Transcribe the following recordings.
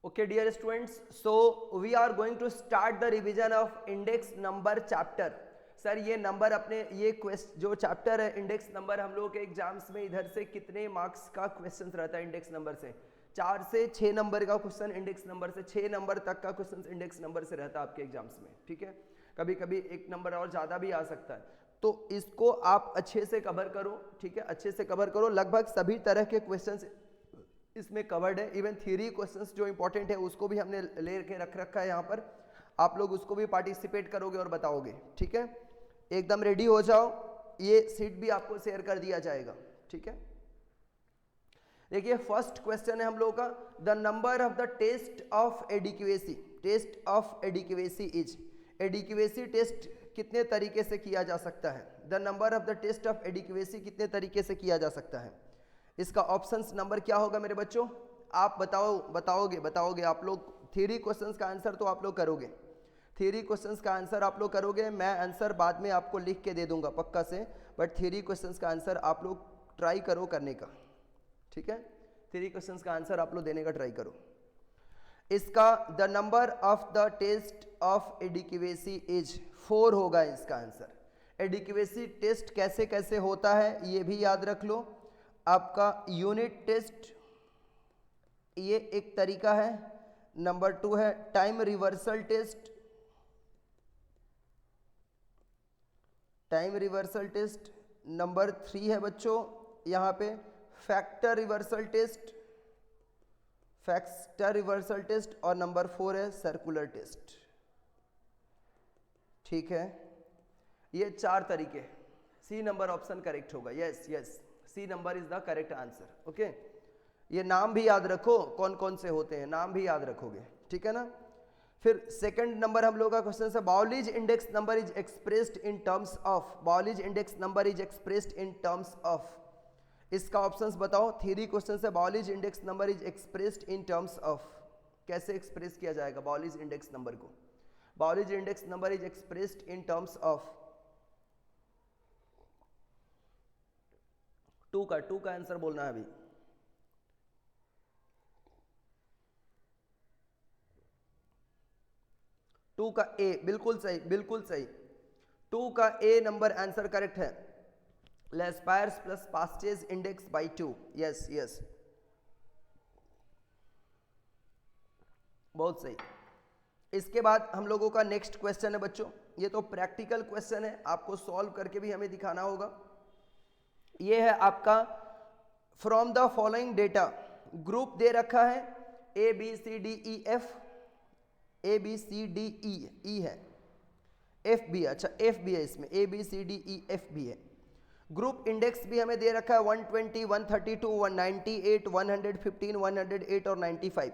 Okay, dear students, so we are going to start the revision of index number chapter. Sir ये number अपने ये जो chapter है index number, हम लोगों के एग्जाम्स में इधर से कितने मार्क्स का क्वेश्चन रहता है इंडेक्स नंबर से? 4 से 6 नंबर का क्वेश्चन इंडेक्स नंबर से, 6 नंबर तक का क्वेश्चन इंडेक्स नंबर से रहता है आपके एग्जाम्स में, ठीक है। कभी कभी 1 नंबर और ज़्यादा भी आ सकता है, तो इसको आप अच्छे से कवर करो, ठीक है, अच्छे से कवर करो। लगभग सभी तरह के क्वेश्चन इसमें कवर्ड है। इवन थ्योरी क्वेश्चंस जो इंपॉर्टेंट है उसको भी हमने ले के रख रखा है यहाँ पर, आप लोग उसको भी पार्टिसिपेट करोगे और बताओगे, ठीक है। एकदम रेडी हो जाओ, ये सीट भी आपको शेयर कर दिया जाएगा, ठीक है। देखिए फर्स्ट क्वेश्चन है हम लोगों का, the number of the test of adequacy. Test of adequacy is, adequacy test कितने तरीके से किया जा सकता है? The number of the test of adequacy कितने तरीके से किया जा सकता है? इसका ऑप्शंस नंबर क्या होगा मेरे बच्चों? आप बताओगे आप लोग। थ्योरी क्वेश्चंस का आंसर तो आप लोग करोगे, थ्योरी क्वेश्चंस का आंसर आप लोग करोगे। मैं आंसर बाद में आपको लिख के दे दूंगा पक्का से, बट थ्योरी क्वेश्चंस का आंसर आप लोग ट्राई करो करने का, ठीक है। थ्योरी क्वेश्चंस का आंसर आप लोग देने का ट्राई करो। इसका the number of the test of adequacy is 4 होगा इसका आंसर। एडिक्वेसी टेस्ट कैसे कैसे होता है ये भी याद रख लो। आपका यूनिट टेस्ट ये एक तरीका है, नंबर 2 है time reversal test, time reversal test. Number 3 है बच्चों यहाँ पे factor reversal test, factor reversal test. और नंबर 4 है सर्कुलर टेस्ट, ठीक है। ये 4 तरीके, सी नंबर ऑप्शन करेक्ट होगा। Yes yes, C number is the correct answer. Okay, ये नाम भी याद रखो कौन कौन से होते हैं, नाम भी याद रखोगे, ठीक है ना। फिर सेकंड नंबर हम लोग का क्वेश्चन है, Bowley's index number is expressed in terms of. Bowley's index number is expressed in terms of, इसका ऑप्शंस बताओ। थ्योरी क्वेश्चन है, Bowley's index number is expressed in terms of, कैसे एक्सप्रेस किया जाएगा बाउलिज इंडेक्स नंबर को? Bowley's index number is expressed in terms of 2 का answer बोलना है अभी। टू का ए, बिल्कुल सही बिल्कुल सही। 2 का ए नंबर आंसर करेक्ट है। Laspeyres plus पास्टेज index by 2। Yes yes, बहुत सही। इसके बाद हम लोगों का नेक्स्ट क्वेश्चन है बच्चों, ये तो प्रैक्टिकल क्वेश्चन है, आपको सॉल्व करके भी हमें दिखाना होगा। ये है आपका from the following data, group दे रखा है A B C D E F, A B C D E है, एफ भी, अच्छा एफ भी है इसमें, A B C D E F भी है। ग्रुप इंडेक्स भी हमें दे रखा है 120, 132, 198, 115, 108 और 95।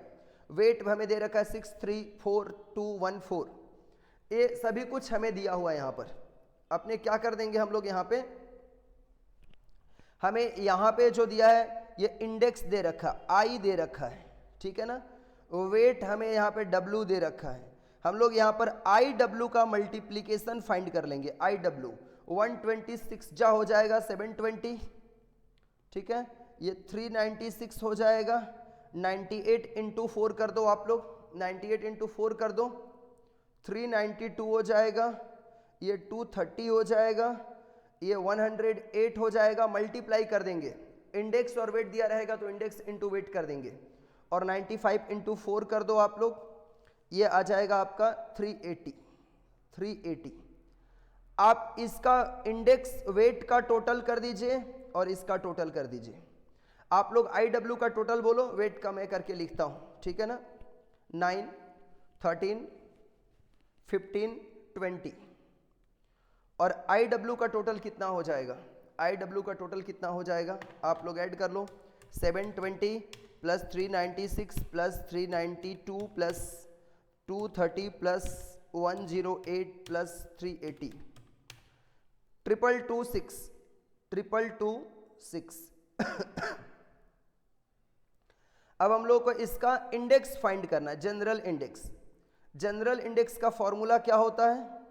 वेट हमें दे रखा है 6, 3, 4, 2, 1, 4। ये सभी कुछ हमें दिया हुआ है यहाँ पर। अपने क्या कर देंगे हम लोग, यहाँ पे हमें यहाँ पे जो दिया है ये इंडेक्स दे रखा, आई दे रखा है, ठीक है ना। वेट हमें यहाँ पे डब्ल्यू दे रखा है, हम लोग यहाँ पर आई डब्ल्यू का मल्टीप्लीकेशन फाइंड कर लेंगे। आई डब्ल्यू 126 जा हो जाएगा 720, ठीक है। ये 396 हो जाएगा, 98 इंटू 4 कर दो आप लोग, 98 इंटू 4 कर दो, 392 हो जाएगा, ये 230 हो जाएगा, ये 108 हो जाएगा। मल्टीप्लाई कर देंगे, इंडेक्स और वेट दिया रहेगा तो इंडेक्स इंटू वेट कर देंगे, और 95 इंटू 4 कर दो आप लोग, ये आ जाएगा आपका 380। आप इसका इंडेक्स वेट का टोटल कर दीजिए और इसका टोटल कर दीजिए। आप लोग आई डब्ल्यू का टोटल बोलो, वेट का मैं करके लिखता हूँ, ठीक है ना। 9, 13, 15, 20 और आई डब्ल्यू का टोटल कितना हो जाएगा? आई डब्ल्यू का टोटल कितना हो जाएगा आप लोग ऐड कर लो। 720 plus 396 plus 392 plus 230 plus 108 plus 380, 226। अब हम लोग को इसका इंडेक्स फाइंड करना है, जनरल इंडेक्स। जनरल इंडेक्स का फॉर्मूला क्या होता है?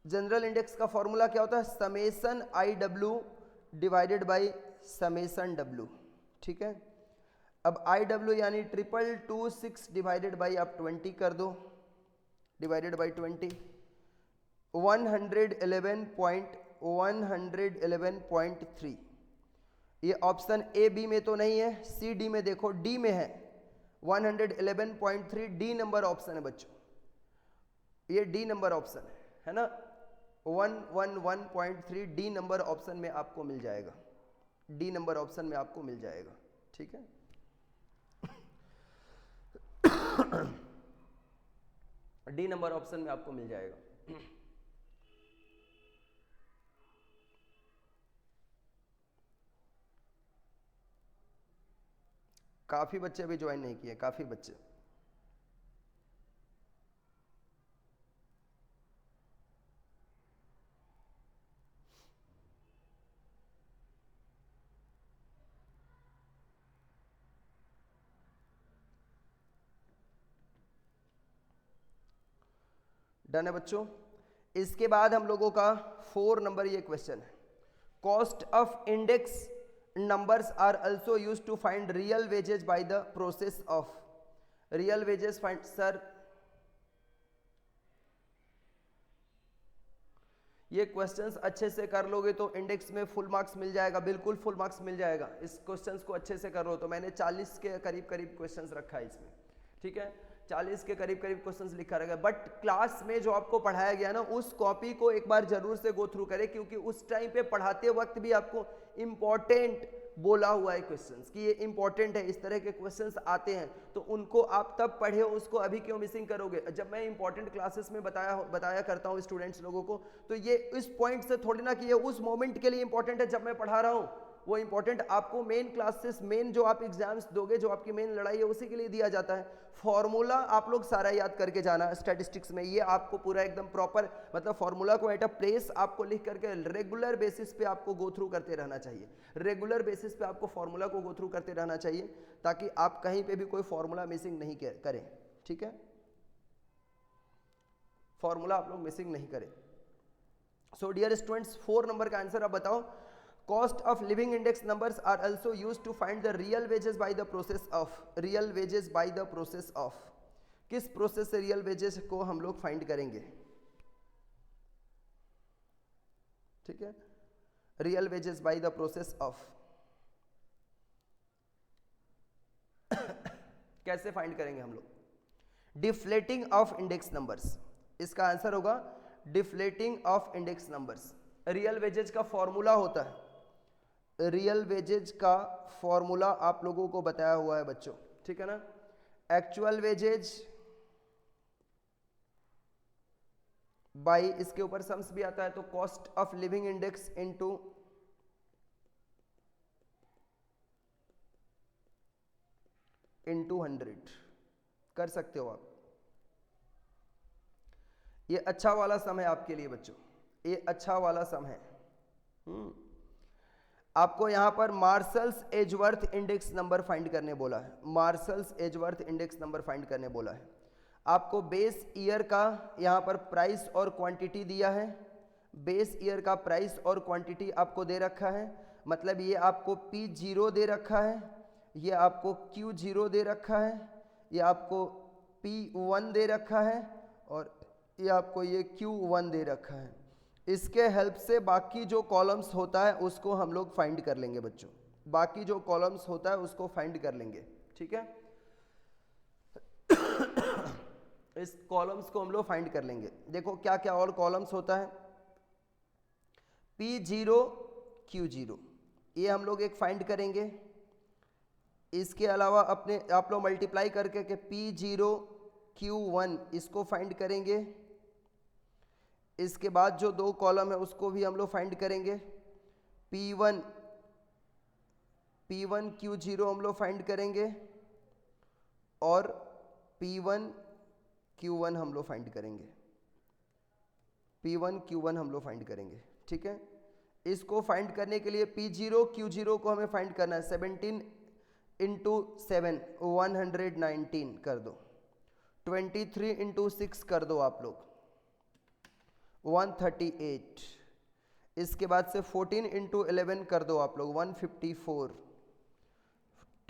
जनरल इंडेक्स का फॉर्मूला क्या होता है? Summation I W divided by summation W, ठीक है। अब IW यानी 2226 डिवाइडेड बाई आप 20 कर दो, डिवाइडेड बाई 20, 111.3। ये ऑप्शन ए बी में तो नहीं है, सी डी में देखो, डी में है 111.3, डी नंबर ऑप्शन है बच्चों, ये डी नंबर ऑप्शन है ना, 111.3 डी नंबर ऑप्शन में आपको मिल जाएगा, डी नंबर ऑप्शन में आपको मिल जाएगा, ठीक है। डी नंबर ऑप्शन में आपको मिल जाएगा। काफी बच्चे अभी ज्वाइन नहीं किए, काफी बच्चे। डन है बच्चों। इसके बाद हम लोगों का 4 नंबर ये क्वेश्चन है, cost of index numbers are also used to find real wages by the process of real wages find। Sir ये क्वेश्चंस अच्छे से कर लोगे तो इंडेक्स में फुल मार्क्स मिल जाएगा, बिल्कुल फुल मार्क्स मिल जाएगा। इस क्वेश्चंस को अच्छे से कर लो तो मैंने 40 के करीब करीब क्वेश्चंस रखा है इसमें, ठीक है, 40 के करीब करीब क्वेश्चंस लिखा रहेगा। बट क्लास में जो आपको पढ़ाया गया ना उस कॉपी को एक बार जरूर से गो थ्रू करें, क्योंकि उस टाइम पे पढ़ाते वक्त भी आपको इंपॉर्टेंट बोला हुआ है क्वेश्चंस कि ये इंपॉर्टेंट है, इस तरह के क्वेश्चंस आते हैं, तो उनको आप तब पढ़े हो, उसको अभी क्यों मिसिंग करोगे। जब मैं इंपॉर्टेंट क्लासेस में बताया करता हूँ स्टूडेंट्स लोगों को, तो ये इस पॉइंट से थोड़ी ना कि ये उस मोमेंट के लिए इंपॉर्टेंट है जब मैं पढ़ा रहा हूँ, वो इंपॉर्टेंट आपको मेन क्लासेस, मेन जो आप एग्जाम्स दोगे, जो आपकी मेन लड़ाई है उसी के लिए दिया जाता है। फॉर्मूला आप लोग सारा याद करके जाना स्टैटिस्टिक्स में, ये आपको पूरा एकदम प्रॉपर, मतलब फॉर्मूला को एट अ प्लेस आपको लिख करके रेगुलर बेसिस पे आपको गो थ्रू करते रहना चाहिए, रेगुलर बेसिस पे आपको फॉर्मूला को गो थ्रू करते रहना चाहिए, ताकि आप कहीं पे भी कोई फॉर्मूला मिसिंग नहीं करें, ठीक है, फॉर्मूला आप लोग मिसिंग नहीं करें। सो डियर स्टूडेंट्स, 4 नंबर का आंसर आप बताओ, cost of living index numbers are also used to find the real wages by the process of, real wages by the process of, किस प्रोसेस से real wages को हम लोग find करेंगे, ठीक है, real wages by the process of कैसे find करेंगे हम लोग, डिफ्लेटिंग ऑफ इंडेक्स नंबर्स, इसका आंसर होगा deflating of index numbers. Real wages का फॉर्मूला होता है, रियल वेजेज का फॉर्मूला आप लोगों को बताया हुआ है बच्चों, ठीक है ना, एक्चुअल वेजेज बाई, इसके ऊपर सम्स भी आता है, तो cost of living index into into 100 कर सकते हो आप। ये अच्छा वाला सम है आपके लिए बच्चों, ये अच्छा वाला सम है। आपको यहां पर marshals Edgeworth index number find करने बोला है, marshals Edgeworth index number find करने बोला है। आपको बेस ईयर का यहां पर प्राइस और क्वांटिटी दिया है, बेस ईयर का प्राइस और क्वांटिटी आपको दे रखा है, मतलब ये आपको P0 दे रखा है, ये आपको Q0 दे रखा है, ये आपको P1 दे रखा है, और ये आपको ये Q1 दे रखा है। इसके हेल्प से बाकी जो कॉलम्स होता है उसको हम लोग फाइंड कर लेंगे बच्चों, बाकी जो कॉलम्स होता है उसको फाइंड कर लेंगे, ठीक है। इस कॉलम्स को हम लोग फाइंड कर लेंगे। देखो क्या क्या और कॉलम्स होता है, P0 Q0 ये हम लोग एक फाइंड करेंगे। इसके अलावा अपने आप लोग मल्टीप्लाई करके के P0 Q1 इसको फाइंड करेंगे। इसके बाद जो 2 कॉलम है उसको भी हम लोग फाइंड करेंगे, P1 Q0 हम लोग फाइंड करेंगे, और P1 Q1 हम लोग फाइंड करेंगे, P1 Q1 हम लोग फाइंड करेंगे, ठीक है। इसको फाइंड करने के लिए P0 Q0 को हमें फाइंड करना है, 17 इंटू 7 119 कर दो, 23 इंटू 6 कर दो आप लोग 138, इसके बाद से 14 इंटू 11 कर दो आप लोग 154,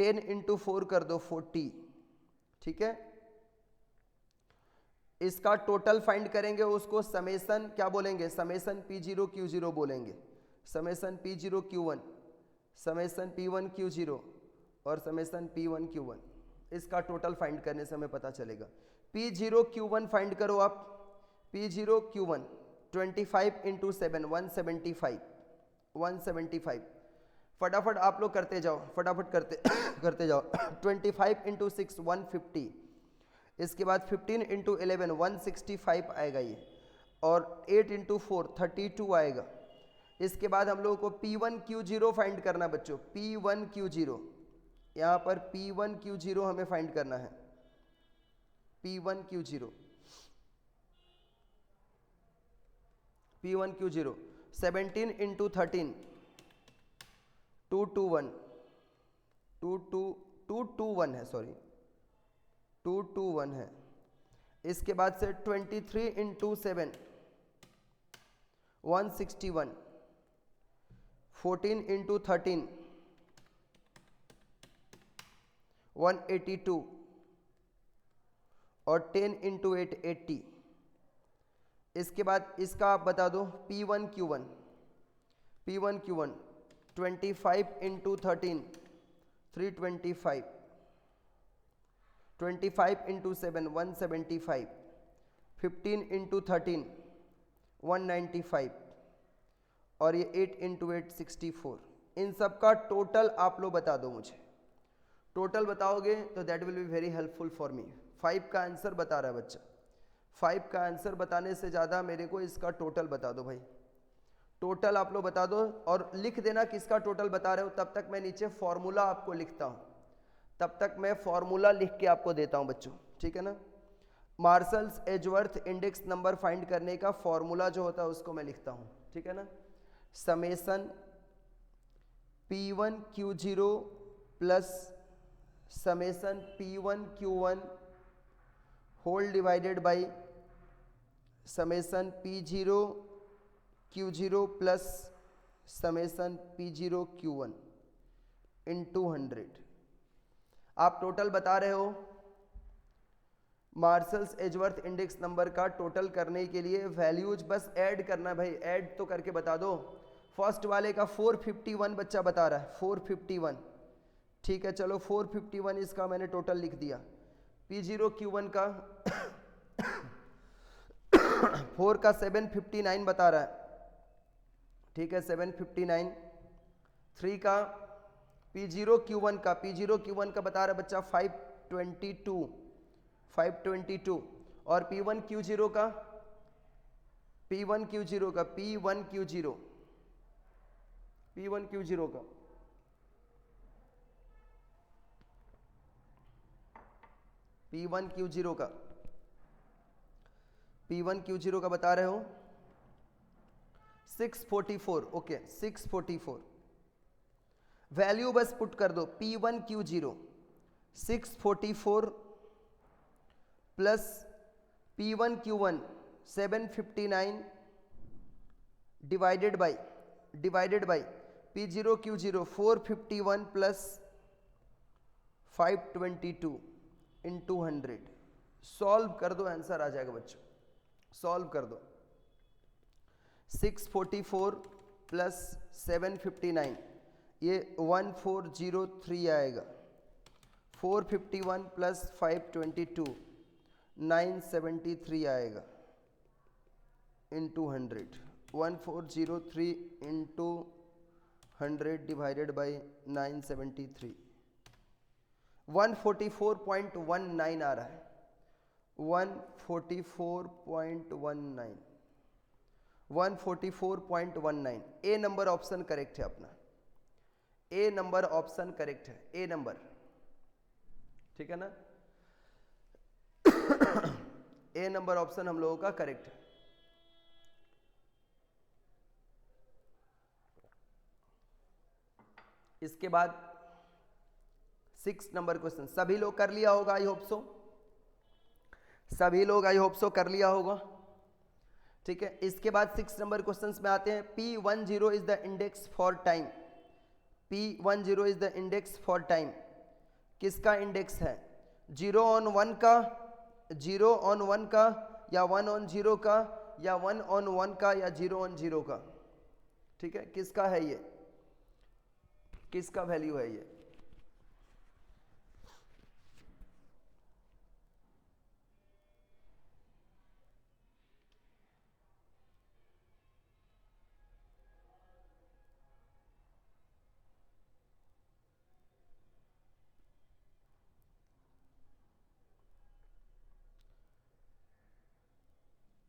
10 इंटू 4 कर दो 40, ठीक है। इसका टोटल फाइंड करेंगे, उसको समेसन क्या बोलेंगे, समेसन P0 Q0 बोलेंगे, summation P0 Q1, summation P1 Q0 और समेसन P1 Q1। इसका टोटल फाइंड करने से हमें पता चलेगा। P0 Q1 फाइंड करो आप, P0 Q1 25 इंटू 7 175, 175। फटाफट आप लोग करते जाओ, फटाफट करते करते जाओ। 25 इंटू 6 150, इसके बाद 15 इंटू 11 165 आएगा ये, और 8 इंटू 4 32 आएगा। इसके बाद हम लोगों को P1 Q0 फाइंड करना बच्चों, P1 Q0, यहाँ पर P1 Q0 हमें फाइंड करना है, P1 Q0, P1 Q0 17 into 13 221, 221 है, सॉरी 221 है। इसके बाद से 23 इंटू 7 161, 14 इंटू 13 182 और 10 इंटू 8 80। इसके बाद इसका आप बता दो P1 Q1, P1 Q1 25 into 13 325, 25 into 7 175, 15 into 13 195 और ये 8 इंटू 8 64। इन सब का टोटल आप लोग बता दो मुझे, टोटल बताओगे तो that will be very helpful for me. 5 का आंसर बता रहा है बच्चा, 5 का आंसर बताने से ज़्यादा मेरे को इसका टोटल बता दो भाई, टोटल आप लोग बता दो और लिख देना किसका टोटल बता रहे हो। तब तक मैं नीचे फॉर्मूला आपको लिखता हूँ, तब तक मैं फॉर्मूला लिख के आपको देता हूँ बच्चों, ठीक है ना। Marshals Edgeworth index number find करने का फॉर्मूला जो होता है उसको मैं लिखता हूँ, ठीक है ना। Summation P1 Q0 plus summation P1 Q1 whole divided by summation P0 Q0 plus summation P0 Q1 into 100। आप टोटल बता रहे हो, मार्शल्स एजवर्थ इंडेक्स नंबर का टोटल करने के लिए वैल्यूज बस ऐड करना भाई, ऐड तो करके बता दो। फर्स्ट वाले का 451 बच्चा बता रहा है, 451, ठीक है चलो 451 इसका मैंने टोटल लिख दिया। P0 Q1 का 4 का 759 बता रहा है, ठीक है 759। 3 का P0 Q1 का, P0 Q1 का बता रहा है बच्चा 522, 522 और P1 Q0 का, P1 Q0 का, P1 Q0, P1 Q0 का P1 Q0 का, P1 Q0 का बता रहे हो 644, ओके 644। वैल्यू बस पुट कर दो P1 Q0 644 plus P1 Q1 759 divided by P0 Q0 451 plus 522 into 100। Solve कर दो, आंसर आ जाएगा बच्चों, सॉल्व कर दो। 644 प्लस 759 ये 1403 आएगा, 451 प्लस 522 973 आएगा इंटू 100। 1403 इंटू 100 डिवाइडेड बाई 973 144.19 आ रहा है, 144.19, 144.19। ए नंबर ऑप्शन करेक्ट है अपना, ए नंबर ऑप्शन करेक्ट है, ए नंबर, ठीक है ना। ए नंबर ऑप्शन हम लोगों का करेक्ट है। इसके बाद 6 नंबर क्वेश्चन सभी लोग कर लिया होगा, आई होप सो, सभी लोग आई होप सो कर लिया होगा, ठीक है। इसके बाद 6 नंबर क्वेश्चंस में आते हैं। P10 is the index for time, P10 is the index for time किसका इंडेक्स है? 0 on 1 का, 0 on 1 का, या 1 on 0 का, या 1 on 1 का, या 0 on 0 का? ठीक है, किसका है ये? किसका वैल्यू है ये?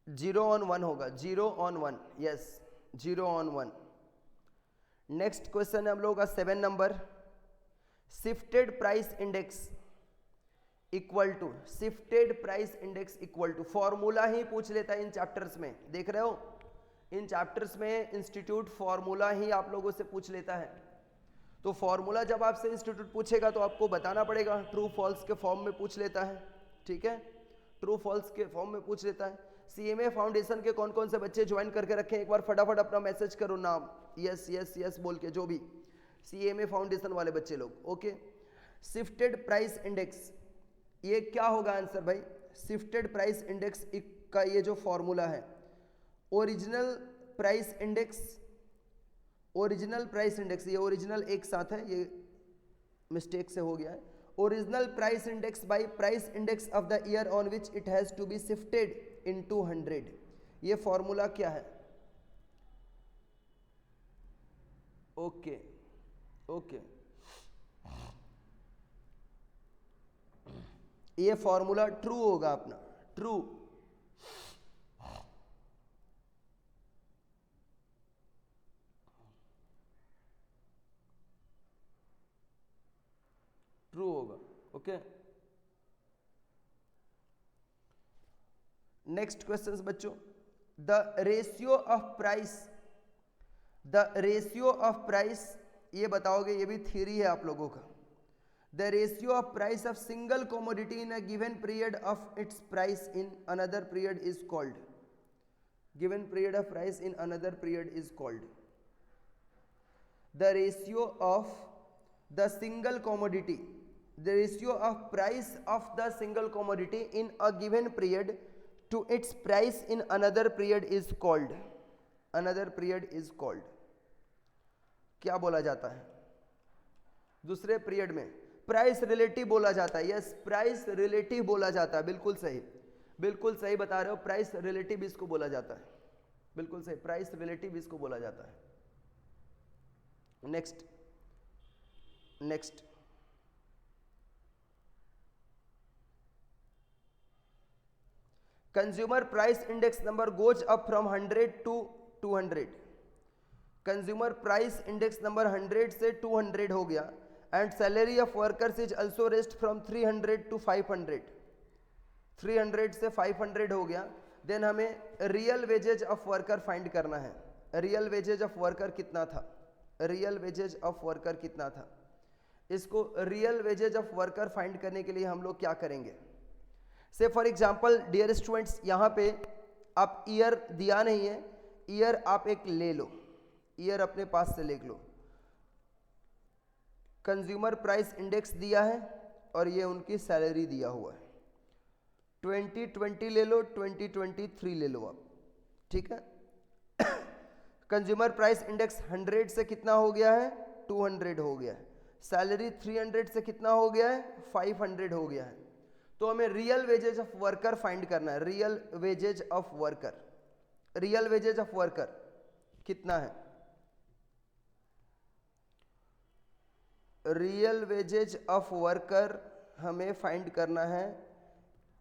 जीरो ऑन वन होगा, 0 on 1, yes 0 on 1। Next question है हम लोगों का 7 number, shifted price index equal to, shifted price index equal to, formula ही पूछ लेता है इन चैप्टर्स में, देख रहे हो इन चैप्टर्स में इंस्टीट्यूट फॉर्मूला ही आप लोगों से पूछ लेता है। तो फॉर्मूला जब आपसे इंस्टीट्यूट पूछेगा तो आपको बताना पड़ेगा, ट्रू फॉल्स के फॉर्म में पूछ लेता है, ठीक है, ट्रू फॉल्स के फॉर्म में पूछ लेता है। सीएमए फाउंडेशन के कौन कौन से बच्चे ज्वाइन करके रखे, एक बार फटाफट अपना मैसेज करो, नाम यस यस यस बोल के, जो भी सीएमए फाउंडेशन वाले बच्चे लोग, ओके। शिफ्टेड प्राइस इंडेक्स, ये क्या होगा आंसर भाई? शिफ्टेड प्राइस इंडेक्स का ये जो फॉर्मूला है, original price index, original price index, ये ओरिजिनल एक साथ है, ये मिस्टेक से हो गया है, original price index by price index of the year on which it has to be shifted into 100। ये फॉर्मूला क्या है? ओके ओके, ये फॉर्मूला ट्रू होगा अपना, ट्रू। ट्रू होगा, ओके। नेक्स्ट क्वेश्चंस बच्चों, the ratio of price, the ratio of price, ये बताओगे, ये भी थ्योरी है आप लोगों का। The ratio of price of single commodity in a given period of its price in another period is called, given period of price in another period is called, the ratio of the single commodity, the ratio of price of the single commodity in a given period to its price in another period is called, another period is called, क्या बोला जाता है? दूसरे period में price relative बोला जाता है, yes price relative बोला जाता है, बिल्कुल सही, बिल्कुल सही बता रहे हो, प्राइस रिलेटिव इसको बोला जाता है, बिल्कुल सही, प्राइस रिलेटिव इसको बोला जाता है। Next next, consumer price index number goes up from 100 to 200, consumer price index number 100 से 200 हो गया, and salary of workers is also rest from 300 to 500, 300 से 500 हो गया, देन हमें real wages of worker find करना है। रियल वेजेज ऑफ वर्कर कितना था? रियल वेजेज ऑफ वर्कर कितना था? इसको real wages of worker find करने के लिए हम लोग क्या करेंगे? से फॉर एग्जाम्पल डियर स्टूडेंट्स, यहाँ पे आप ईयर दिया नहीं है, ईयर आप एक ले लो, ईयर अपने पास से लिख लो, कंज्यूमर प्राइस इंडेक्स दिया है और ये उनकी सैलरी दिया हुआ है, 2020 ले लो, 2023 ले लो आप, ठीक है। कंज्यूमर प्राइस इंडेक्स 100 से कितना हो गया है? 200 हो गया है, सैलरी 300 से कितना हो गया है? 500 हो गया है। तो हमें real wages of worker find करना है, real wages of worker, real wages of worker कितना है? रियल वेजेज ऑफ वर्कर हमें फाइंड करना है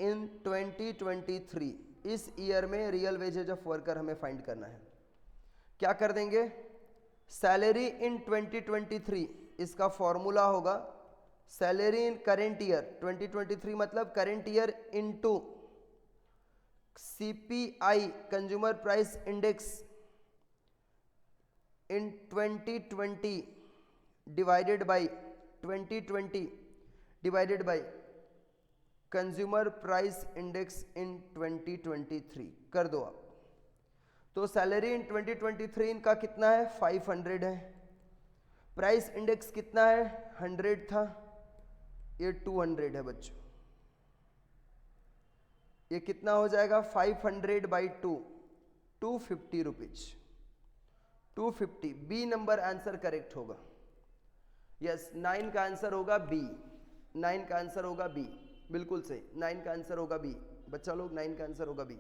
इन 2023, इस ईयर में रियल वेजेज ऑफ वर्कर हमें फाइंड करना है। क्या कर देंगे? सैलरी इन 2023, इसका फॉर्मूला होगा सैलरी इन करेंट ईयर, 2023 मतलब current year into CPI consumer price index in 2020 divided by 2020 divided by consumer price index in 2023 कर दो आप। तो सैलरी इन 2023 इनका कितना है? 500 है। प्राइस इंडेक्स कितना है? 100 था। ये 200 है बच्चों, ये कितना हो जाएगा 500 by 2, 250 rupees, 250। B number answer correct होगा। यस, 9 का आंसर होगा बी, 9 का आंसर होगा बी, बिल्कुल सही, 9 का आंसर होगा बी। बच्चा लोग 9 का आंसर होगा बी।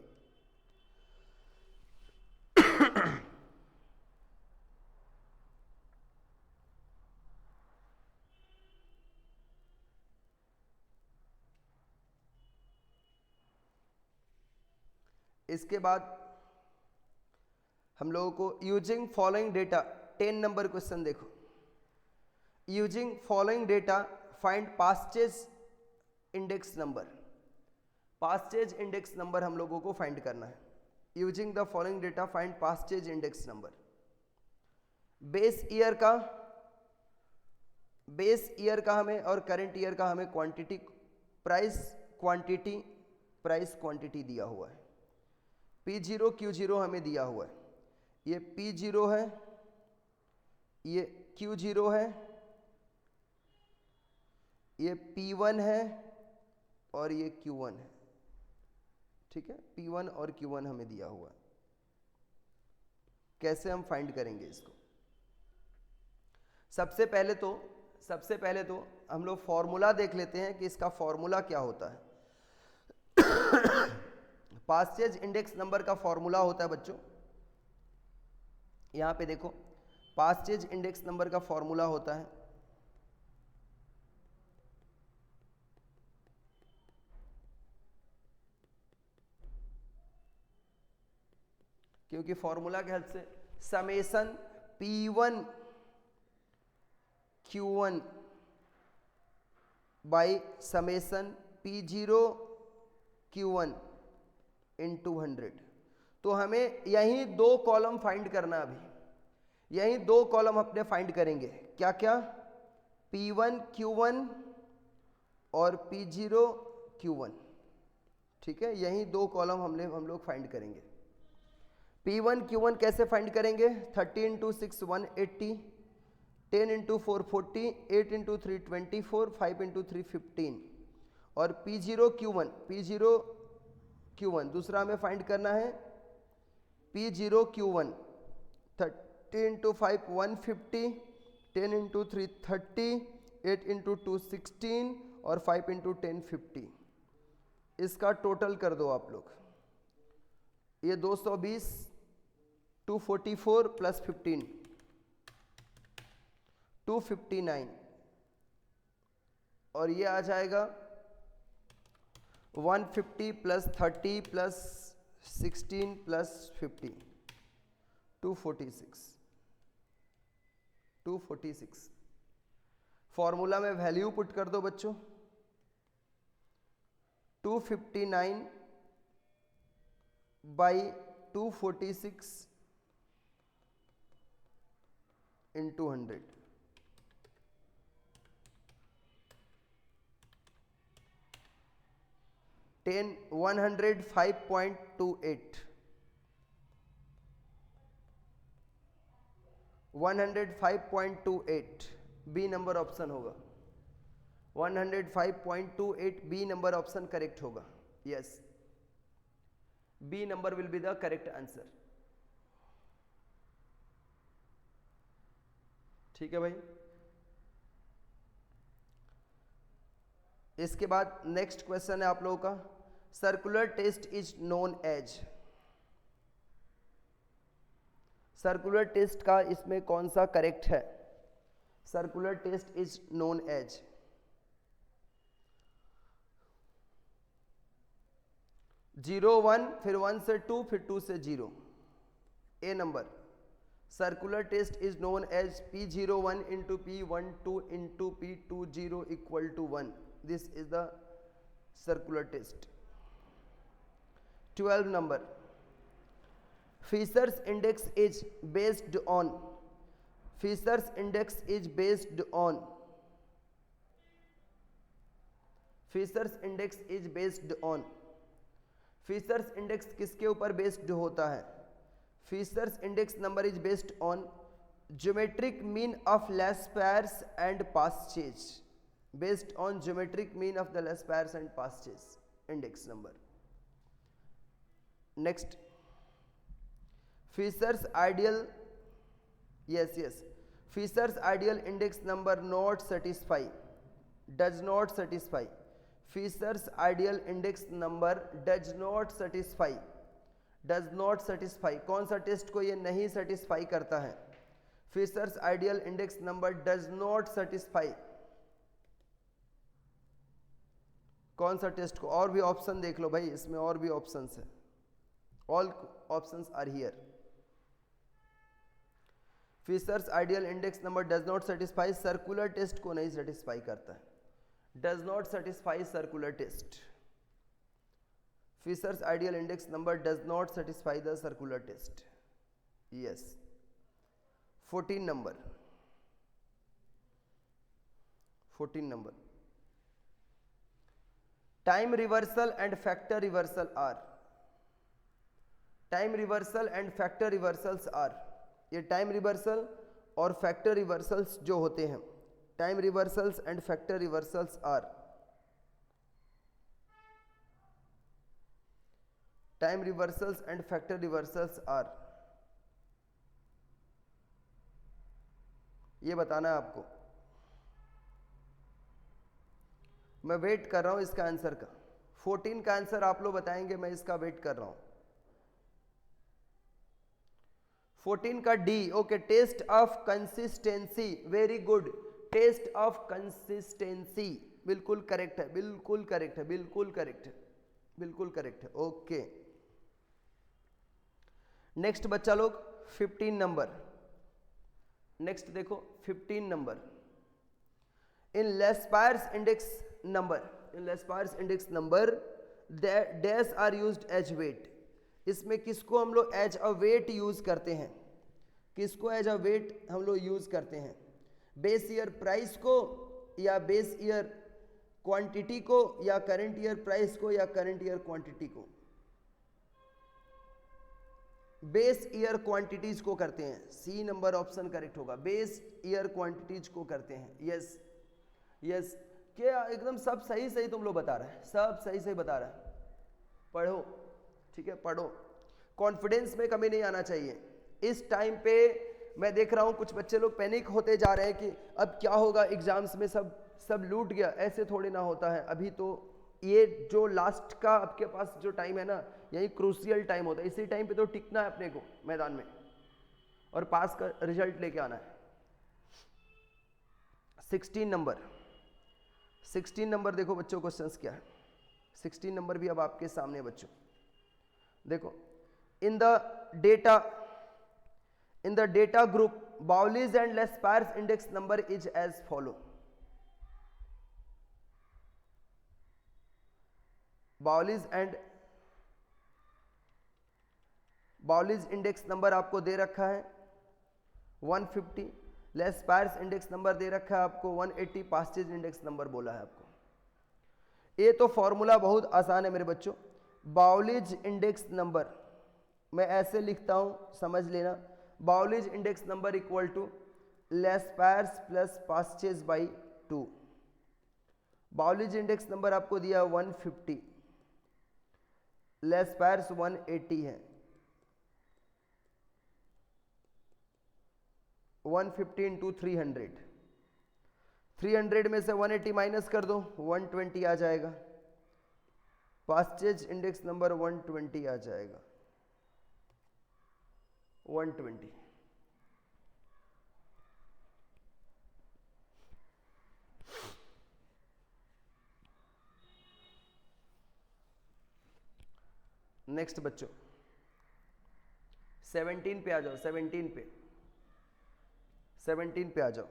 इसके बाद हम लोगों को using following data, 10 number question देखो। Using following data find Paasche index number. Paasche index number हम लोगों को फाइंड करना है। Using the following data find Paasche index number. Base year का हमें और करंट ईयर का हमें क्वांटिटी, प्राइस क्वांटिटी दिया हुआ है। P0 Q0 हमें दिया हुआ है। ये P0 है, ये Q0 है, ये P1 है और ये Q1 है। ठीक है, P1 और Q1 हमें दिया हुआ है। कैसे हम फाइंड करेंगे इसको? सबसे पहले तो हम लोग फॉर्मूला देख लेते हैं कि इसका फॉर्मूला क्या होता है। पास्टेज इंडेक्स नंबर का फॉर्मूला होता है बच्चों, यहां पे देखो, पास्टेज इंडेक्स नंबर का फॉर्मूला होता है क्योंकि फॉर्मूला के हेल्प से summation P1 Q1 by summation P0 Q1 into 100। तो हमें यही 2 कॉलम फाइंड करना है। अभी यही 2 कॉलम अपने फाइंड करेंगे। क्या क्या? P1 Q1 और P0 Q1। ठीक है, यही 2 कॉलम हम लोग फाइंड करेंगे। P1 Q1 कैसे फाइंड करेंगे? 30 इंटू 6 180, 10 इंटू 4 40, 8 इंटू 3 24, 5 इंटू 3 15। और P0 Q1 दूसरा हमें फाइंड करना है P0 Q1, 30 into 5 150, 10 into 3 30, 8 into 2 16 और 5 इंटू 10 50। इसका टोटल कर दो आप लोग। ये 220, 244 प्लस 15 259 और ये आ जाएगा 150 प्लस 30 प्लस 16 प्लस 50 246। फॉर्मूला में वैल्यू पुट कर दो बच्चों। 259 by 246 into 100। 105.28 105.28 B number option होगा। 105.28 बी नंबर ऑप्शन करेक्ट होगा। Yes, B number will be the correct answer. ठीक है भाई। इसके बाद नेक्स्ट क्वेश्चन है आप लोगों का, circular test is known as. Circular test का इसमें कौन सा करेक्ट है? Circular test is known as 0 1, फिर 1 से 2, फिर 2 से 0। A number, circular test is known as P01 into P12 into P20 equal to 1। This is the circular test. 12 number, Fisher's index is based on, Fisher's index is based on, Fisher's index is based on, Fisher's index किसके ऊपर based होता है? Fisher's index number is based on geometric mean of less pairs and passage, based on geometric mean of the less pairs and passages index number. Next, Fisher's ideal, yes, Fisher's ideal index number not satisfy, does not satisfy. Fisher's ideal index number does not satisfy, does not satisfy. कौन सा test को ये नहीं satisfy करता है? Fisher's ideal index number does not satisfy. कौन सा test को? और भी ऑप्शन देख लो भाई, इसमें और भी ऑप्शंस है. All options are here. Fisher's ideal index number does not satisfy, circular test को नहीं सेटिस्फाई करता है. Does not satisfy circular test. Fisher's ideal index number does not satisfy the circular test. Yes. 14 number, 14 number. Time reversal and factor reversal are. Time reversal and factor reversals are. ये time reversal और factor reversals जो होते हैं, time reversals and factor reversals are. Time reversals and factor reversals are. ये बताना है आपको. मैं वेट कर रहा हूं इसका आंसर का. 14 का आंसर आप लोग बताएंगे, मैं इसका वेट कर रहा हूं. 14 का D. Okay, test of consistency. Very good. Test of consistency बिल्कुल करेक्ट है, बिल्कुल करेक्ट है, बिल्कुल करेक्ट है, बिल्कुल करेक्ट है. ओके, नेक्स्ट बच्चा लोग 15 नंबर. नेक्स्ट देखो 15 number. In Laspeyres index number, in Laspeyres index number dash are used as weight. इसमें किसको हम लोग एज अ वेट यूज करते हैं? किसको एज अ वेट हम लोग यूज करते हैं? बेस ईयर प्राइस को, या बेस ईयर क्वांटिटी को, या करंट ईयर प्राइस को, या करंट ईयर क्वांटिटी को? बेस ईयर क्वांटिटीज को करते हैं. सी नंबर ऑप्शन करेक्ट होगा. बेस ईयर क्वांटिटीज को करते हैं. Yes, yes. क्या एकदम सब सही सही तुम लोग बता रहे हैं, सब सही सही बता रहे हैं. पढ़ो, ठीक है, पढ़ो. कॉन्फिडेंस में कमी नहीं आना चाहिए. इस टाइम पे मैं देख रहा हूं कुछ बच्चे लोग पैनिक होते जा रहे हैं कि अब क्या होगा एग्जाम्स में, सब लूट गया. ऐसे थोड़े ना होता है. अभी तो ये जो लास्ट का आपके पास जो टाइम है ना, यही क्रूशियल टाइम होता है. इसी टाइम पे तो टिकना है अपने को मैदान में और पास का रिजल्ट लेके आना है. 16 नंबर, 16 नंबर देखो बच्चों, क्वेश्चंस क्या है. 16 नंबर भी अब आपके सामने है बच्चों. देखो, in the data group Bowley's and Laspeyres index number is as follow. Bowley's index number आपको दे रखा है 150. लेस्पायर्स इंडेक्स नंबर दे रखा है आपको 180. पास्टेज इंडेक्स नंबर बोला है आपको. ये तो फॉर्मूला बहुत आसान है मेरे बच्चों. बाउलीज इंडेक्स नंबर मैं ऐसे लिखता हूं, समझ लेना. Bowley's index number equal to Laspeyres plus Paasche's by 2. Bowley's index number आपको दिया 150, लेस्पायर्स 180 है. 150 इंटू 300. 300 में से 180 माइनस कर दो, 120 आ जाएगा. पास्टेज इंडेक्स नंबर 120 आ जाएगा. 120. नेक्स्ट बच्चों 17 पे आ जाओ. 17 पे आ जाओ.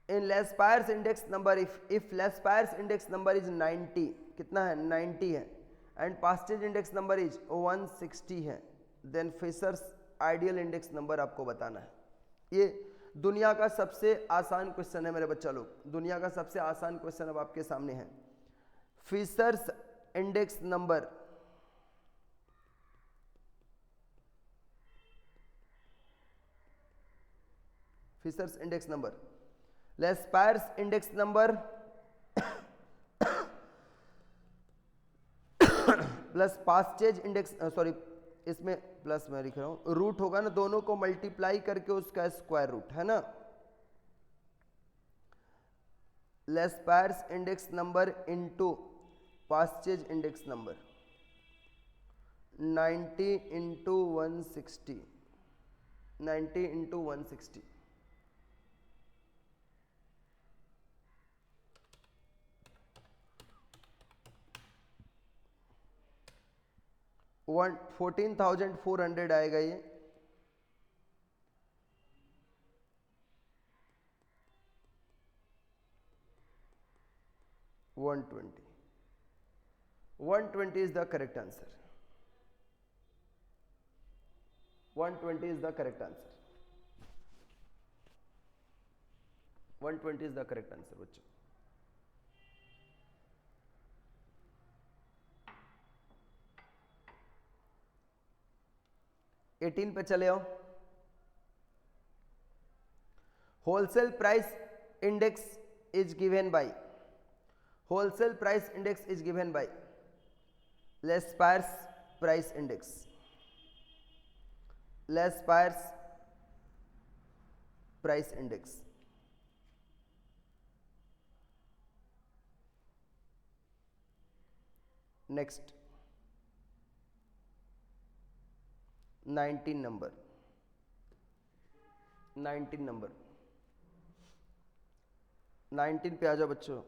In Laspeyres index number if Laspeyres index number is 90, कितना है? 90 है. And Paasche's index number is 160 है. Then Fisher's ideal index number आपको बताना है. ये दुनिया का सबसे आसान क्वेश्चन है मेरे बच्चा लोग. दुनिया का सबसे आसान क्वेश्चन अब आपके सामने है. Fisher's index number, Fisher's index number Laspeyres index number plus पास्टेज index, sorry इसमें प्लस मैं लिख रहा हूं, रूट होगा ना, दोनों को मल्टीप्लाई करके उसका स्क्वायर रूट है ना। Laspeyres index number into Paasche's index number 90 into 160, 90 into 160, 14,400 आएगा ये। One twenty is the correct answer. 120 is the correct answer. 120 is the correct answer बच्चों। एटीन पे चले आओ। Wholesale price index is given by, wholesale price index is given by Laspeyres price index, Laspeyres price index. Next 19 number, 19 number, 19 पे आ जाओ बच्चों।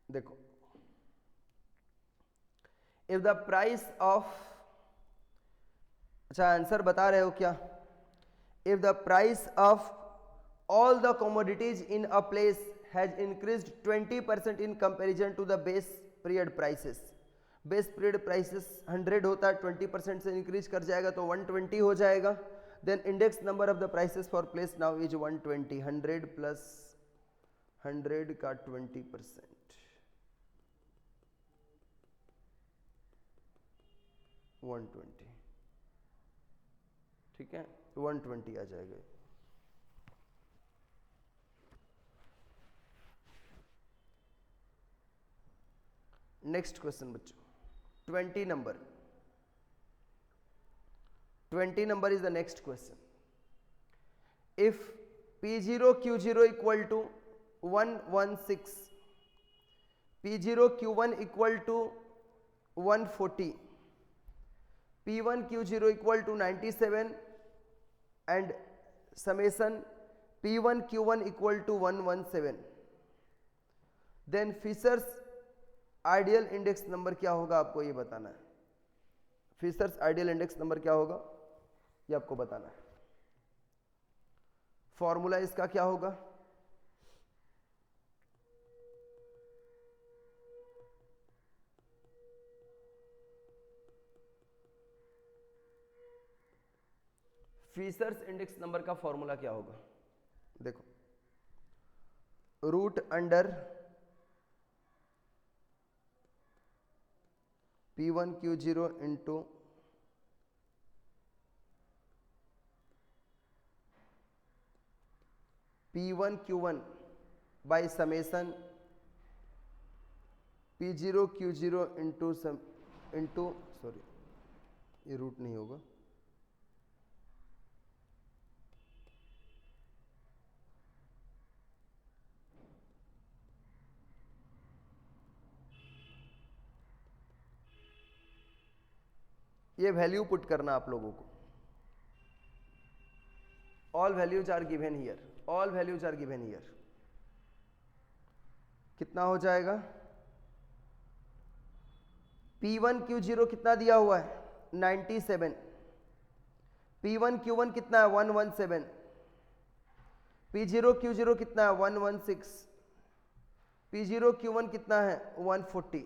देखो, if the price of, अच्छा आंसर बता रहे हो क्या? If the price of all the commodities in a place has increased 20% in comparison to the base period prices, base period prices 100 होता है, 20% से इंक्रीज कर जाएगा तो 120 हो जाएगा। then index number of the prices for place now is 120, 100 plus 100 का 20%, 120, ठीक है, 120 आ जाएगा। नेक्स्ट क्वेश्चन बच्चों, 20 number, 20 number is the next question. If P0 Q0 equal to 116, P0 Q1 equal to 140, P1 Q0 equal to 97 and summation P1 Q1 equal to 117, then Fisher's ideal index number क्या होगा आपको ये बताना है। Fishers ideal index number क्या होगा ये आपको बताना है। फॉर्मूला इसका क्या होगा? फिशर्स इंडेक्स नंबर का फॉर्मूला क्या होगा? देखो, root under P1 Q0 into P1 Q1 by summation P0 Q0 into sorry ये रूट नहीं होगा, ये वैल्यू पुट करना आप लोगों को। All values are given here, all values are given here. कितना हो जाएगा? P1 Q0 कितना दिया हुआ है? 97, P1 Q1 कितना है? 117, P0 Q0 कितना है? 116, P0 Q1 कितना है? 140।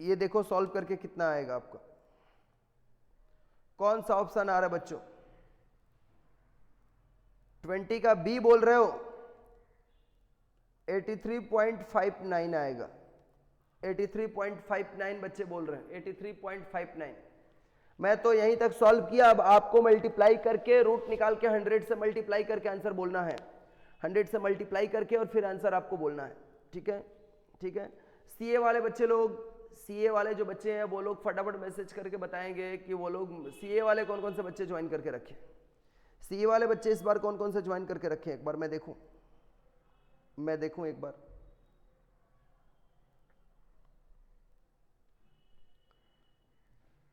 ये देखो सॉल्व करके कितना आएगा आपका। कौन सा ऑप्शन आ रहा है बच्चों? 20 का बी बोल रहे हो? 83.59 आएगा। 83.59 बच्चे बोल रहे हैं, 83.59। मैं तो यहीं तक सॉल्व किया, अब आपको मल्टीप्लाई करके रूट निकाल के 100 से मल्टीप्लाई करके आंसर बोलना है। 100 से मल्टीप्लाई करके और फिर आंसर आपको बोलना है। ठीक है, ठीक है। सीए वाले बच्चे लोग, सीए वाले जो बच्चे हैं वो लोग फटाफट मैसेज करके बताएंगे कि वो लोग सीए वाले कौन कौन से बच्चे ज्वाइन करके रखे। सीए वाले बच्चे इस बार कौन कौन से ज्वाइन करके रखे, एक बार मैं देखूं एक बार।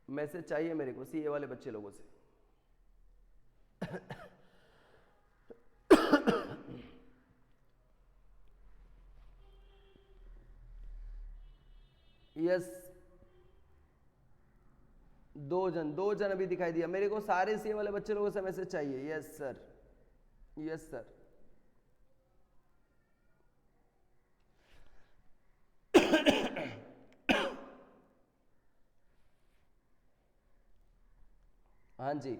मैसेज चाहिए मेरे को सीए वाले बच्चे लोगों से। यस, दो जन अभी दिखाई दिया मेरे को। सारे सीए वाले बच्चे लोगों से मैसेज चाहिए। Yes sir, yes sir. हाँ जी,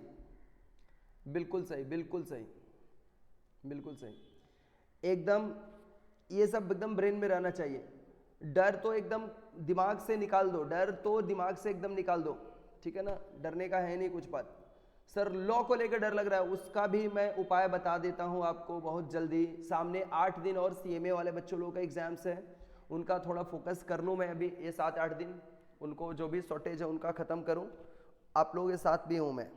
बिल्कुल सही, बिल्कुल सही, बिल्कुल सही। एकदम ये सब एकदम ब्रेन में रहना चाहिए। डर तो एकदम दिमाग से निकाल दो, डर तो दिमाग से एकदम निकाल दो। ठीक है ना, डरने का है नहीं कुछ बात। सर लॉ को लेकर डर लग रहा है, उसका भी मैं उपाय बता देता हूं आपको बहुत जल्दी। सामने 8 दिन और सीएमए वाले बच्चों लोगों का एग्जाम्स है, उनका थोड़ा फोकस कर लूँ मैं अभी ये 7-8 दिन, उनको जो भी शॉर्टेज है उनका ख़त्म करूँ। आप लोगों के साथ भी हूँ मैं,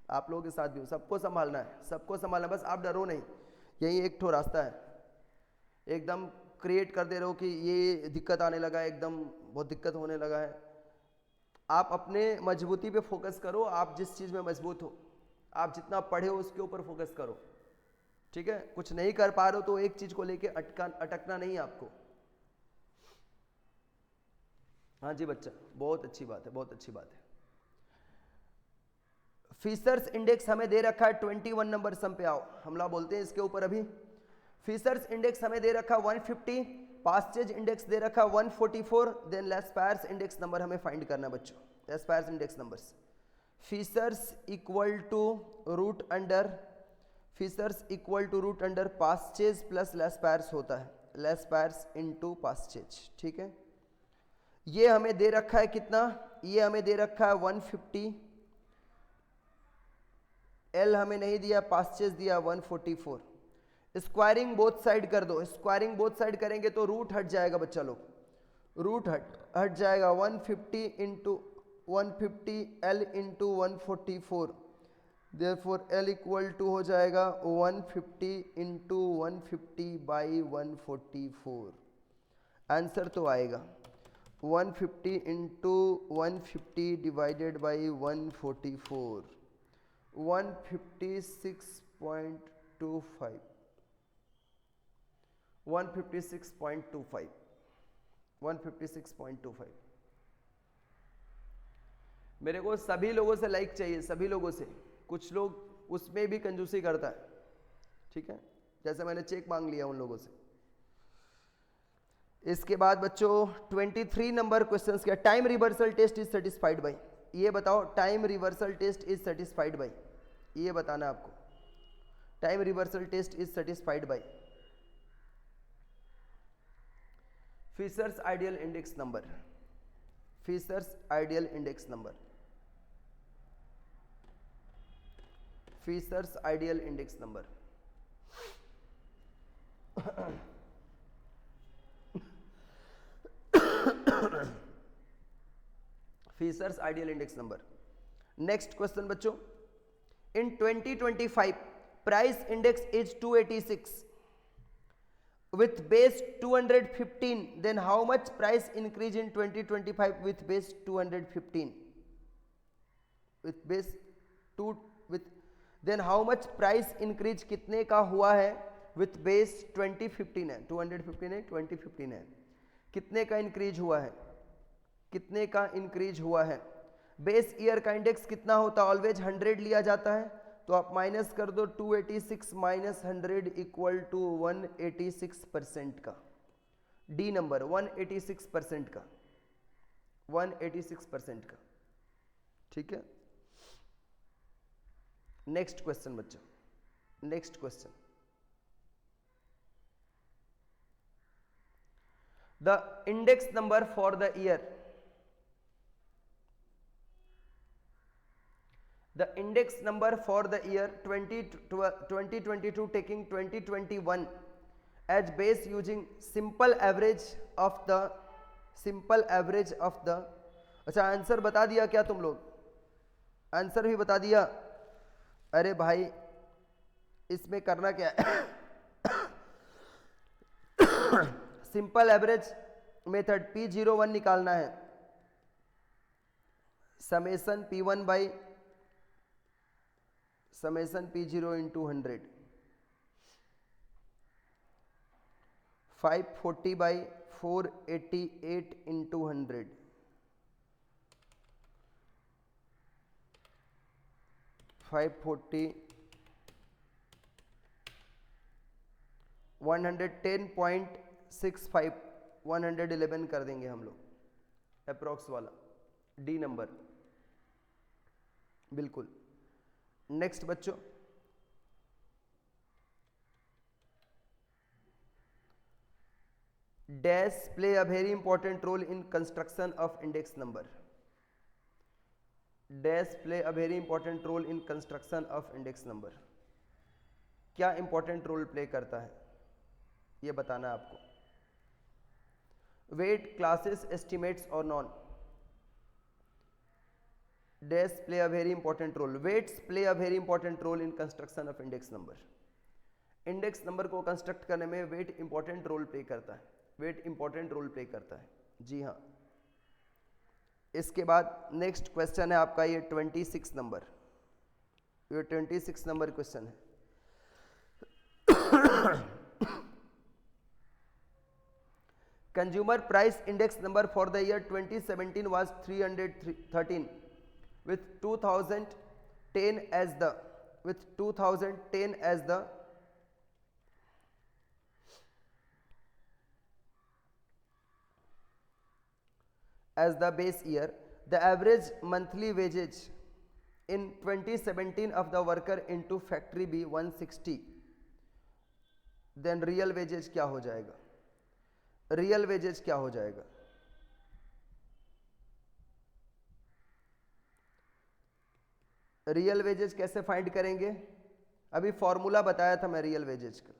आप लोगों के साथ भी हूँ। सबको संभालना है, सबको संभालना, बस आप डरो नहीं। यही एक ठो रास्ता है। एकदम क्रिएट कर दे रहे हो कि ये दिक्कत आने लगा है, एकदम बहुत दिक्कत होने लगा है। आप अपने मजबूती पे फोकस करो। आप जिस चीज़ में मजबूत हो, आप जितना पढ़े हो उसके ऊपर फोकस करो। ठीक है, कुछ नहीं कर पा रहे हो तो एक चीज़ को लेके अटकना नहीं आपको। हाँ जी बच्चा, बहुत अच्छी बात है, बहुत अच्छी बात है। फीचर्स इंडेक्स हमें दे रखा है 21 नंबर सम पे आओ, हमला बोलते हैं इसके ऊपर अभी। फीचर्स इंडेक्स हमें दे रखा 150, पास्टेज इंडेक्स दे रखा 144, देन लेस्पायर्स इंडेक्स नंबर हमें फाइंड करना है बच्चों। Laspeyres index numbers, Fisher's equal to root under, Fisher's equal to root under Paasche's plus Laspeyres होता है, लेस्पायर्स इनटू पास्टेज। ठीक है, ये हमें दे रखा है कितना, ये हमें दे रखा है 150, एल हमें नहीं दिया, पास्टेज दिया 144। स्क्वायरिंग बोथ साइड कर दो, स्क्वायरिंग बोथ साइड करेंगे तो रूट हट जाएगा बच्चा लोग, रूट हट जाएगा 150 into 150 L into 144, therefore L equal to हो जाएगा 150 इंटू 150 बाई 144। आंसर तो आएगा 150 इंटू 150 डिवाइडेड बाई 144, 156.25, 156.25, 156.25। मेरे को सभी लोगों से लाइक चाहिए, सभी लोगों से। कुछ लोग उसमें भी कंजूसी करता है, ठीक है, जैसे मैंने चेक मांग लिया उन लोगों से। इसके बाद बच्चों 23 नंबर क्वेश्चंस क्या, time reversal test is satisfied by, ये बताओ time reversal test is satisfied by, ये बताना आपको। Time reversal test is satisfied by Fisher's ideal index number, Fisher's ideal index number, Fisher's ideal index number. Fisher's ideal index number. Next question बच्चों, in 2025 price index is 286 with base 215, then how much price increase in 2025 with base 215, with base 2 with then how much price increase कितने का हुआ है with base 2015 है, 215 है, 2015 है, कितने का इंक्रीज हुआ है, कितने का इंक्रीज हुआ है। बेस ईयर का इंडेक्स कितना होता है, ऑलवेज 100 लिया जाता है, तो आप माइनस कर दो 286 माइनस 100 इक्वल टू 186% का, डी नंबर 186% का, 186% का। ठीक है, नेक्स्ट क्वेश्चन बच्चों, next question, the index number for the year, the index number for the year 2022 taking 2021 as base using simple average of the अच्छा आंसर बता दिया क्या तुम लोग? आंसर भी बता दिया? अरे भाई इसमें करना क्या है? सिंपल एवरेज मेथड P01 निकालना है, summation P1 by summation P0 into 100, 540 by 488 into 100, 540 110.65 111 कर देंगे हम लोग अप्रोक्स वाला डी नंबर, बिल्कुल। नेक्स्ट बच्चों, dash play a very important role in construction of index number, dash play a very important role in construction of index number, क्या important role play करता है ये बताना है आपको। वेट, क्लासेस, एस्टिमेट्स और none, dash play a very important role, weights play a very important role in construction of index number, index number को construct करने में वेट इंपॉर्टेंट रोल प्ले करता है, वेट इंपॉर्टेंट रोल प्ले करता है, जी हाँ। इसके बाद नेक्स्ट क्वेश्चन है आपका ये 26 नंबर, ये 26 नंबर क्वेश्चन है। Consumer price index number for the year 2017 was 313 with 2010 as the base year. The average monthly wages in 2017 of the worker into factory B 160, then real wages क्या हो जाएगा? Real wages क्या हो जाएगा? Real wages कैसे find करेंगे? अभी formula बताया था मैं रियल वेजेज का,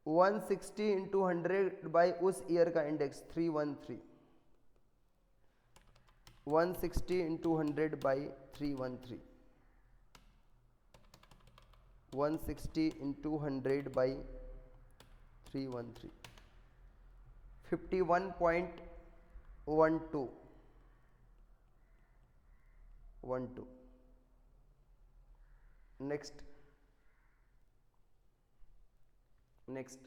160 इंटू 100 बाई उस ईयर का index 313, 160 into 100 by 313, 160 into 100 by 313, 51.12 next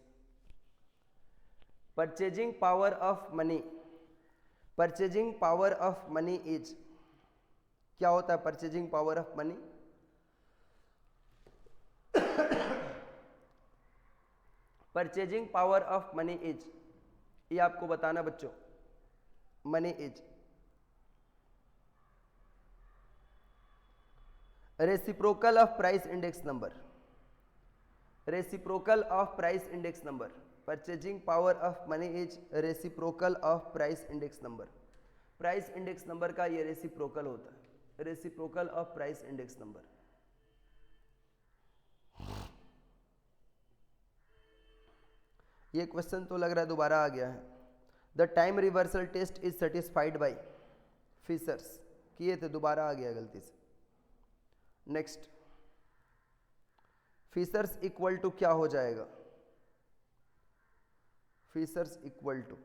purchasing power of money, purchasing power of money is, क्या होता है purchasing power of money? Purchasing power of money is, ये आपको बताना बच्चों, money is reciprocal of price index number, reciprocal of price index number, purchasing power of money is reciprocal of price index number, price index number का ये reciprocal होता है, reciprocal of price index number. ये question तो लग रहा है दोबारा आ गया है। The time reversal test is satisfied by Fisher's, किए थे दोबारा आ गया गलती से। नेक्स्ट, फिशर्स इक्वल टू क्या हो जाएगा? फिशर्स इक्वल टू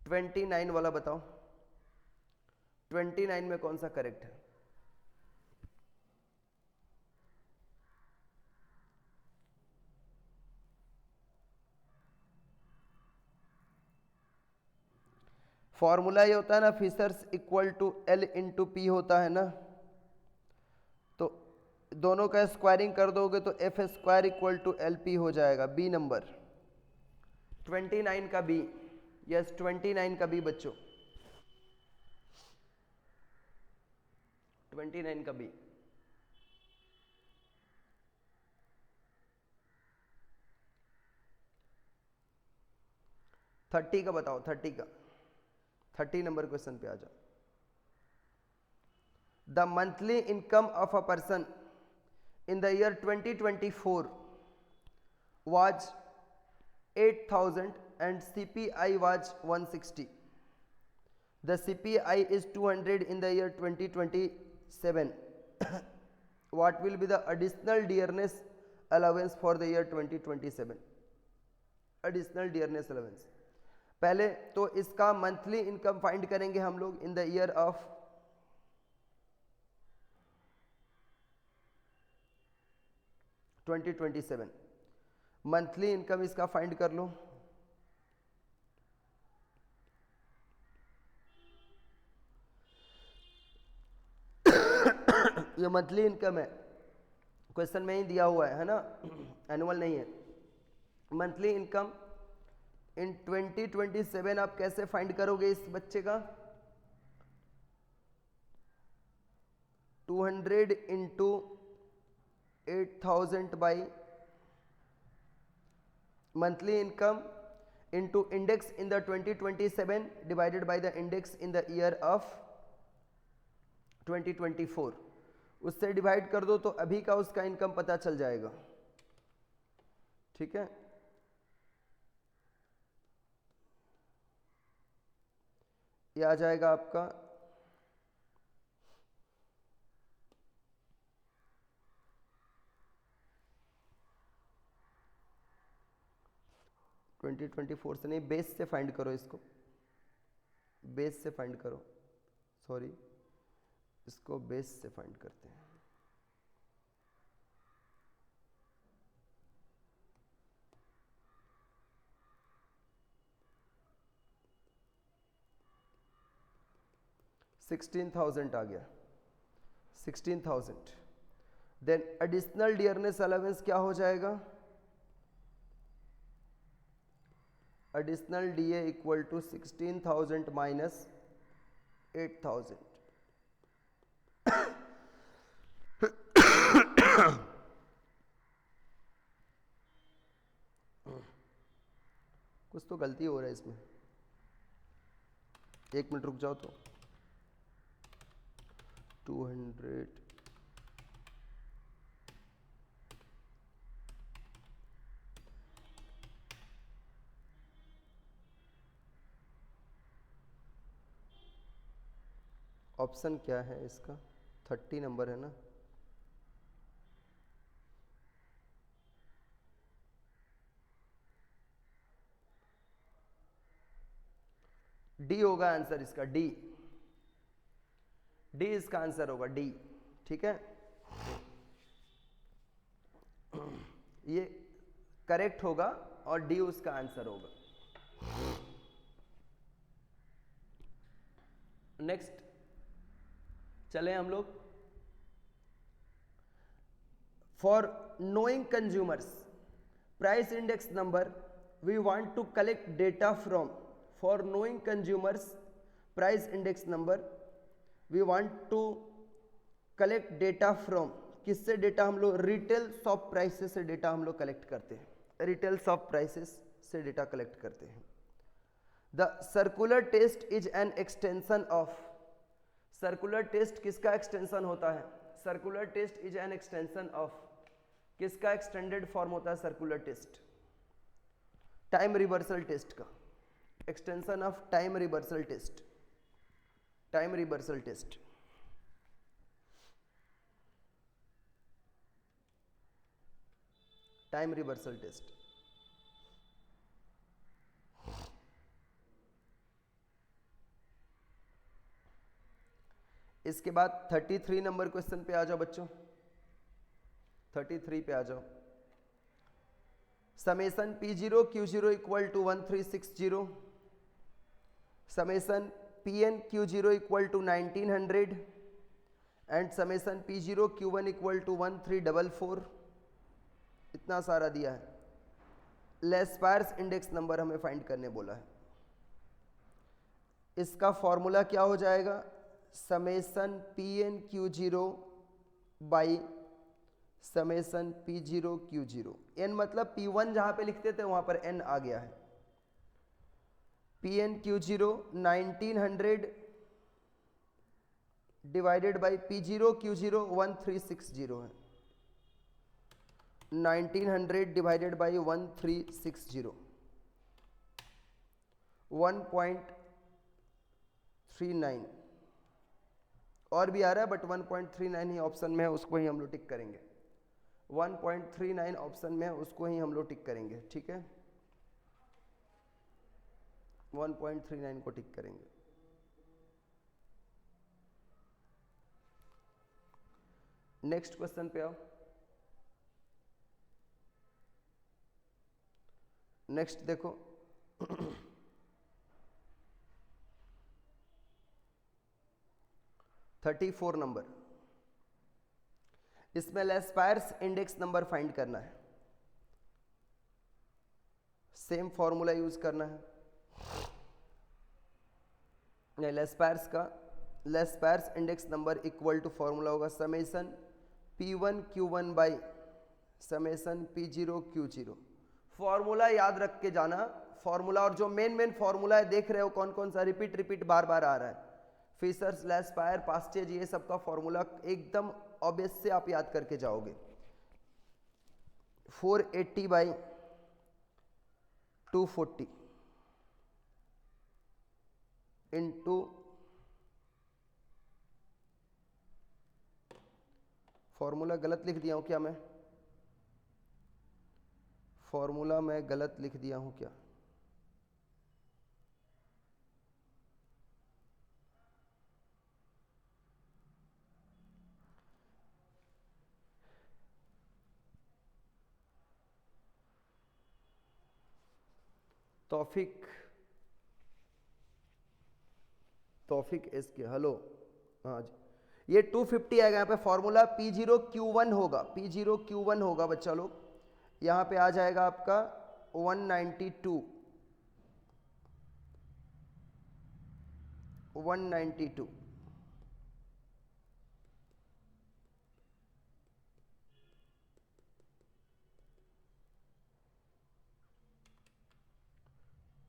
29 वाला बताओ, 29 में कौन सा करेक्ट है? फॉर्मूला ये होता है ना, Fisher's equal to L into P होता है ना, तो दोनों का स्क्वायरिंग कर दोगे तो F square equal to L P हो जाएगा। बी नंबर 29 का बी, यस 29 का बी बच्चों। 29 का बी। थर्टी का बताओ, 30 का, 30 नंबर क्वेश्चन पे आ जाओ। The monthly income of a person in the year 2024 was 8,000 and CPI was 160. The CPI is 200 in the year 2027. What will be the additional dearness allowance for the year 2027? Additional dearness allowance, पहले तो इसका monthly income find करेंगे हम लोग in the year of 2027। Monthly income इसका find कर लो। ये monthly income है, क्वेश्चन में ही दिया हुआ है ना, एनुअल नहीं है। मंथली इनकम इन 2027 आप कैसे फाइंड करोगे इस बच्चे का? 200 into 8,000 by monthly income into index in the 2027 divided by the index in the year of 2024, उससे डिवाइड कर दो तो अभी का उसका इनकम पता चल जाएगा। ठीक है, ये आ जाएगा आपका 2024 से नहीं, बेस से फाइंड करो इसको, बेस से फाइंड करो, सॉरी इसको बेस से फाइंड करते हैं। $16,000 आ गया, 16,000। देन एडिशनल डियरनेस अलाउंस क्या हो जाएगा? Additional DA equal to 16,000 minus 8,000। कुछ तो गलती हो रहा है इसमें, एक मिनट रुक जाओ तो। 200 ऑप्शन क्या है इसका? 30 नंबर है ना। डी होगा आंसर इसका, डी, डी इसका आंसर होगा, डी। ठीक है, ये करेक्ट होगा और डी उसका आंसर होगा। नेक्स्ट चले हम लोग। For knowing consumers price index number we want to collect data from. For knowing consumers price index number we want to collect data from, किससे डेटा हम लोग? रिटेल शॉप प्राइसेस से data हम लोग कलेक्ट करते हैं, रिटेल शॉप प्राइसेस से data collect करते हैं। The circular test is an extension of. Circular test किसका एक्सटेंशन होता है? Circular test is an extension of, किसका एक्सटेंडेड फॉर्म होता है circular test? Time reversal test का extension of time reversal test, time reversal test. Time reversal test. इसके बाद 33 number question पे आ जाओ बच्चों, 33 पे आ जाओ। Summation P0 Q0 equal to 1360, summation PN Q0 equal to 1900 and summation P0 Q1 equal to 1344। इतना सारा दिया है। लेस्पायर्स इंडेक्स नंबर हमें फाइंड करने बोला है। इसका फॉर्मूला क्या हो जाएगा? Summation P N Q zero by summation P zero Q zero. N मतलब पी वन जहां पे लिखते थे वहां पर एन आ गया है। P N Q zero 1900 divided by P zero Q zero 1360 है। 1900 डिवाइडेड बाई 1360 1.39 और भी आ रहा है बट 1.39 ही ऑप्शन में है, उसको ही हम लोग टिक करेंगे। 1.39 ऑप्शन में है, उसको ही हम लोग टिक करेंगे। ठीक है, 1.39 को टिक करेंगे। नेक्स्ट क्वेश्चन पे आओ। नेक्स्ट देखो 34 नंबर। इसमें लेस्पायर्स इंडेक्स नंबर फाइंड करना है। सेम फॉर्मूला यूज करना है। Laspeyres index number equal to formula होगा summation P1 Q1 by summation P0 Q0। Formula याद रख के जाना। फॉर्मूला और जो मेन फॉर्मूला है देख रहे हो कौन कौन सा रिपीट बार बार आ रहा है। फिशर्स, लेस्पायर, पास्टेज, ये सब का फॉर्मूला एकदम ऑब्वियस से आप याद करके जाओगे। 480 बाई 240 इंटू फॉर्मूला गलत लिख दिया हूं क्या मैं? फॉर्मूला मैं गलत लिख दिया हूं क्या? तौफिक एस के हेलो। हाँ जी, ये 250 आएगा यहाँ पे। फॉर्मूला P0 Q1 होगा, P0 Q1 होगा बच्चा लोग। यहाँ पे आ जाएगा आपका 192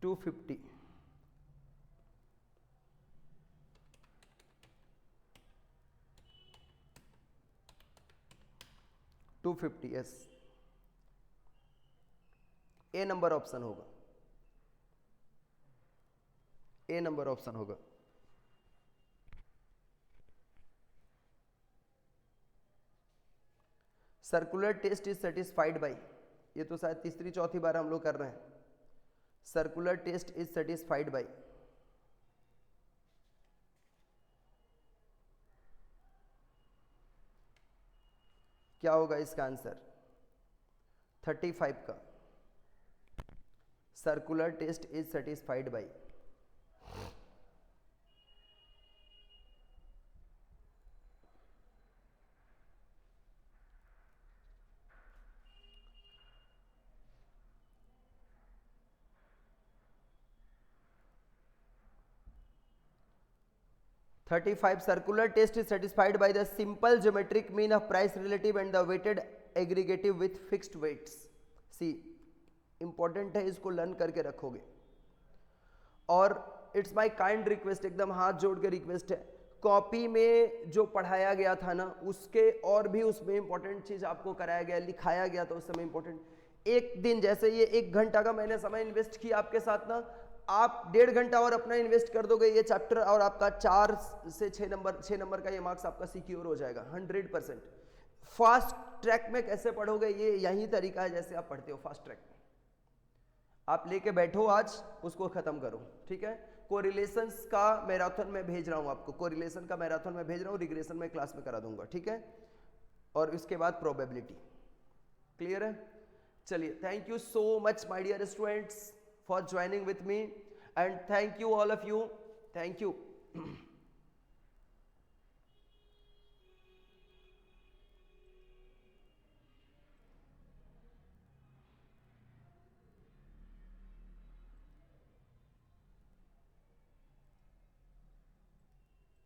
250 250 यस, ए नंबर ऑप्शन होगा। ए नंबर ऑप्शन होगा। Circular test is satisfied by, ये तो शायद तीसरी चौथी बार हम लोग कर रहे हैं। Circular test is satisfied by क्या होगा इसका आंसर? 35 का। Circular test is satisfied by circular test is satisfied by the simple geometric mean of price relative and the weighted aggregative with fixed weights. C important है, इसको learn करके रखोगे। और it's my kind request, एकदम हाथ जोड़ के request है, कॉपी में जो पढ़ाया गया था ना उसके और भी उसमें इंपॉर्टेंट चीज आपको कराया गया, लिखाया गया था उस समय इंपॉर्टेंट। एक दिन जैसे ये 1 घंटा का मैंने समय इन्वेस्ट किया आपके साथ ना, आप 1.5 घंटा और अपना इन्वेस्ट कर दोगे ये चैप्टर और आपका 4 से 6 नंबर का ये मार्क्स आपका सिक्योर हो जाएगा 100%। फास्ट ट्रैक में कैसे पढ़ोगे, ये यही तरीका है जैसे आप पढ़ते हो फास्ट ट्रैक में। आप लेके बैठो आज, उसको खत्म करो। ठीक है, कोरिलेशंस का मैराथन में भेज रहा हूं आपको, कोरिलेशन का मैराथन में भेज रहा हूं, रिग्रेशन में क्लास में करा दूंगा। ठीक है, और इसके बाद प्रोबेबिलिटी। क्लियर है? चलिए, thank you so much my dear students for joining with me and thank you all of you, thank you।